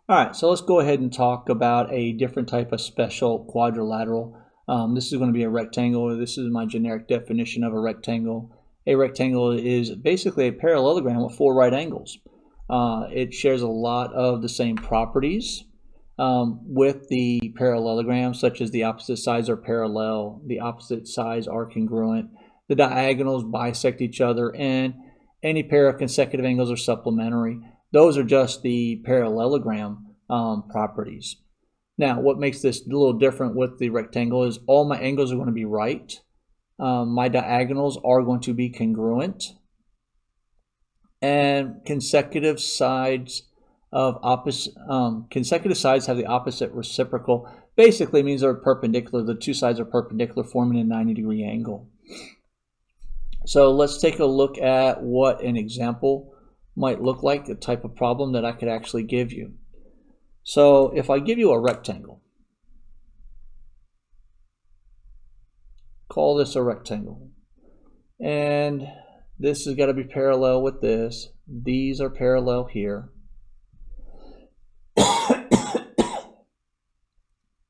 All right, so let's go ahead and talk about a different type of special quadrilateral. This is going to be a rectangle. This is my generic definition of a rectangle. A rectangle is basically a parallelogram with four right angles. It shares a lot of the same properties with the parallelogram, such as the opposite sides are parallel, the opposite sides are congruent, the diagonals bisect each other, and any pair of consecutive angles are supplementary. Those are just the parallelogram properties. Now, what makes this a little different with the rectangle is all my angles are going to be right. My diagonals are going to be congruent. And consecutive sides have the opposite reciprocal. Basically means they're perpendicular. The two sides are perpendicular, forming a 90-degree angle. So let's take a look at what an example might look like, the type of problem that I could actually give you. So if I give you a rectangle, call this a rectangle, and this has got to be parallel with this. These are parallel here.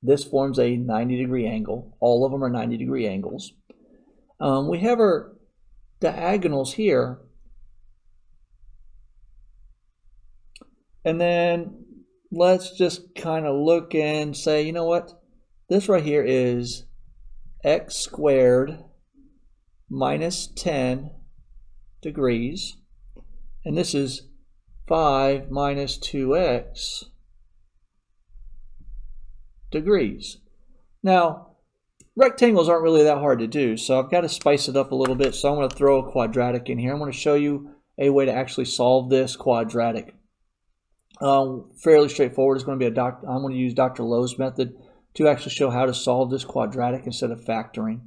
This forms a 90-degree angle. All of them are 90-degree angles. We have our diagonals here. And then let's just kind of look and say, you know what? This right here is x squared minus 10 degrees. And this is 5 minus 2x degrees. Now, rectangles aren't really that hard to do, so I've got to spice it up a little bit. So I'm going to throw a quadratic in here. I'm going to show you a way to actually solve this quadratic. Fairly straightforward. It's going to be I'm going to use Dr. Lowe's method to actually show how to solve this quadratic instead of factoring.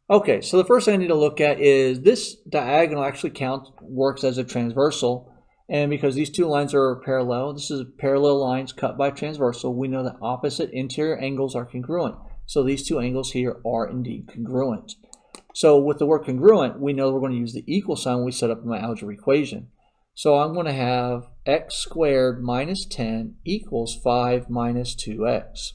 Okay, so the first thing I need to look at is this diagonal actually works as a transversal, and because these two lines are parallel, this is parallel lines cut by transversal, we know that opposite interior angles are congruent. So these two angles here are indeed congruent. So with the word congruent, we know we're going to use the equal sign when we set up my algebra equation. So I'm going to have x squared minus 10 equals 5 minus 2x.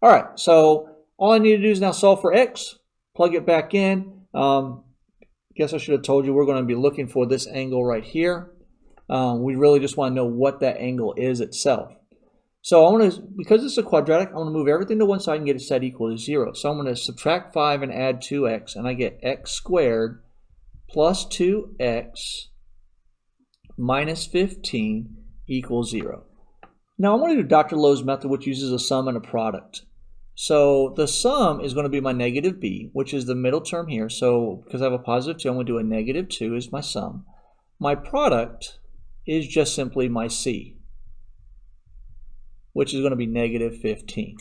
All right, so all I need to do is now solve for x, plug it back in. Guess I should have told you we're going to be looking for this angle right here. We really just want to know what that angle is itself. So because it's a quadratic, I want to move everything to one side and get it set equal to 0. So I'm going to subtract 5 and add 2x, and I get x squared plus 2x minus 15 equals 0. Now I'm going to do Dr. Lowe's method, which uses a sum and a product. So the sum is going to be my negative b, which is the middle term here. So because I have a positive 2, I'm going to do a negative 2 as my sum. My product is just simply my c, which is going to be negative 15.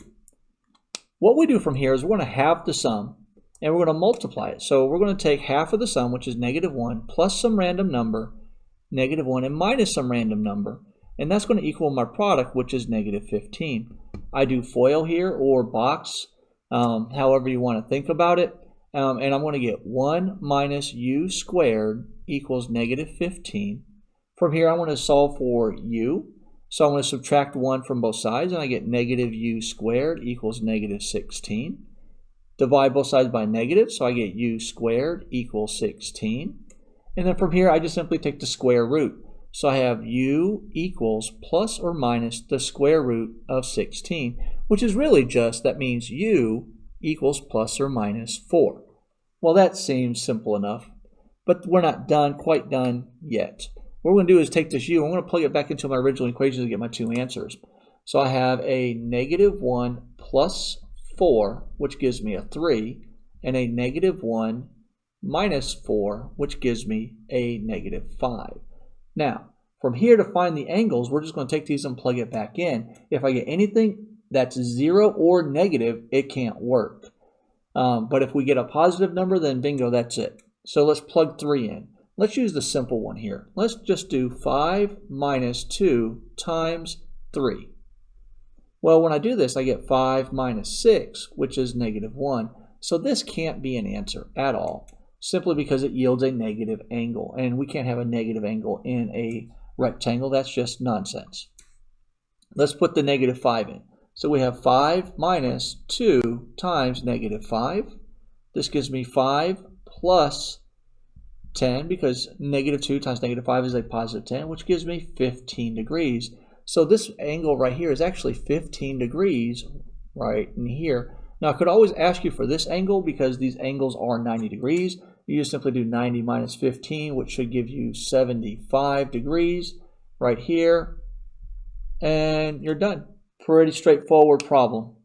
What we do from here is we're going to halve the sum, and we're going to multiply it. So we're going to take half of the sum, which is negative 1, plus some random number, negative 1, and minus some random number. And that's going to equal my product, which is negative 15. I do FOIL here, or box, however you want to think about it. And I'm going to get 1 minus u squared equals negative 15. From here, I want to solve for u. So I'm going to subtract 1 from both sides, and I get negative u squared equals negative 16. Divide both sides by negative, so I get u squared equals 16. And then from here, I just simply take the square root. So I have u equals plus or minus the square root of 16, which is really just, that means u equals plus or minus 4. Well, that seems simple enough, but we're not quite done yet. What we're going to do is take this u, I'm going to plug it back into my original equation to get my two answers. So I have a negative 1 plus 4, which gives me a 3, and a negative 1 minus 4, which gives me a negative 5. Now, from here to find the angles, we're just going to take these and plug it back in. If I get anything that's 0 or negative, it can't work. But if we get a positive number, then bingo, that's it. So let's plug 3 in. Let's use the simple one here. Let's just do 5 minus 2 times 3. Well, when I do this, I get 5 minus 6, which is negative 1. So this can't be an answer at all, simply because it yields a negative angle. And we can't have a negative angle in a rectangle. That's just nonsense. Let's put the negative 5 in. So we have 5 minus 2 times negative 5. This gives me 5 plus 10, because negative 2 times negative 5 is a positive 10, which gives me 15 degrees. So this angle right here is actually 15 degrees right in here. Now I could always ask you for this angle because these angles are 90 degrees. You just simply do 90 minus 15, which should give you 75 degrees right here. And you're done. Pretty straightforward problem.